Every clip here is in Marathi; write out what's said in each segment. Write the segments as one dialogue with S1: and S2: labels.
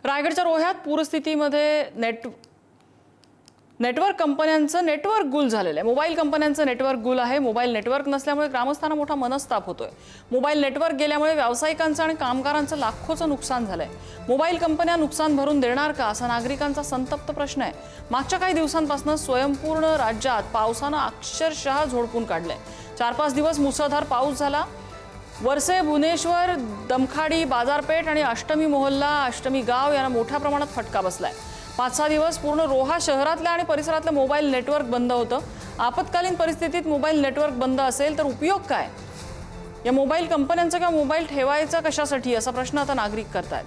S1: रायगडच्या रोह्यात पूरस्थितीमध्ये नेटवर्क कंपन्यांचं नेटवर्क गुल झालेलं आहे। मोबाईल कंपन्यांचं नेटवर्क गुल आहे। मोबाईल नेटवर्क नसल्यामुळे ग्रामस्थांना मोठा मनस्ताप होतोय। मोबाईल नेटवर्क गेल्यामुळे व्यावसायिकांचं आणि कामगारांचं लाखोचं नुकसान झालंय। मोबाईल कंपन्या नुकसान भरून देणार का असा नागरिकांचा संतप्त प्रश्न आहे। मागच्या काही दिवसांपासून स्वयंपूर्ण राज्यात पावसानं अक्षरशः झोडपून काढलंय। 4-5 दिवस मुसळधार पाऊस झाला। वरसे, भुवनेश्वर, दमखाडी, बाजारपेठ आणि अष्टमी मोहल्ला, अष्टमी गाव यांना मोठ्या प्रमाणात फटका बसलाय। 5-6 दिवस पूर्ण रोहा शहरातल्या आणि परिसरातलं मोबाईल नेटवर्क बंद होतं। आपत्कालीन परिस्थितीत मोबाईल नेटवर्क बंद असेल तर उपयोग काय? या मोबाईल कंपन्यांचा किंवा मोबाईल ठेवायचा कशासाठी असा प्रश्न आता नागरिक करतायत।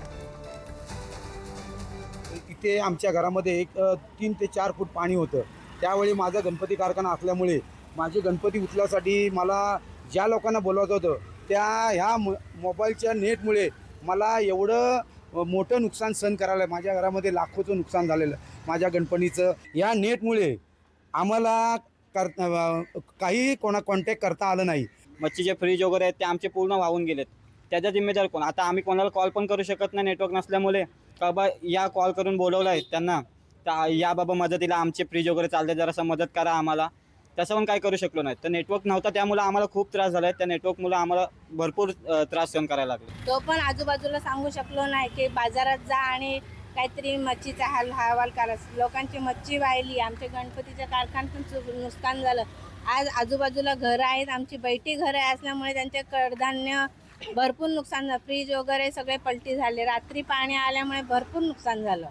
S2: इथे आमच्या घरामध्ये एक 3 ते 4 फूट पाणी होतं। त्यावेळी माझा गणपती कारखाना असल्यामुळे माझे गणपती उचलासाठी मला ज्या लोकांना बोलवत होतं त्या ह्या मोबाईलच्या नेटमुळे मला एवढं मोठं नुकसान सहन करायला, माझ्या घरामध्ये लाखोचं नुकसान झालेलं माझ्या गणपतीचं। या नेटमुळे आम्हाला काही कॉन्टॅक्ट करता आलं नाही।
S3: मच्छीचे फ्रीज वगैरे आहेत ते आमचे पूर्ण वाहून गेलेत। त्याचा जिम्मेदार कोण? आता आम्ही कोणाला कॉल पण करू शकत नाही नेटवर्क नसल्यामुळे। का बा या कॉल करून बोलवलं आहे त्यांना या बाबा मदतीला, आमचे फ्रीज वगैरे चालते, जरासं मदत करा आम्हाला। तसं पण काय करू शकलो नाही। तर नेटवर्क नव्हता त्यामुळे आम्हाला खूप त्रास झाला आहे। त्या नेटवर्कमुळे आम्हाला भरपूर त्रास सहन करायला लागला।
S4: तो पण आजूबाजूला सांगू शकलो नाही की बाजारात जा आणि काहीतरी मच्छीचा हवाल करा। लोकांची मच्छी वाहिली, आमच्या गणपतीच्या कारखान्यातून नुकसान झालं। आज आजूबाजूला घरं आहेत, आमची बैठी घरं असल्यामुळे त्यांचे कडधान्य भरपूर नुकसान झालं। फ्रीज वगैरे सगळे पलटी झाले। रात्री पाणी आल्यामुळे भरपूर नुकसान झालं।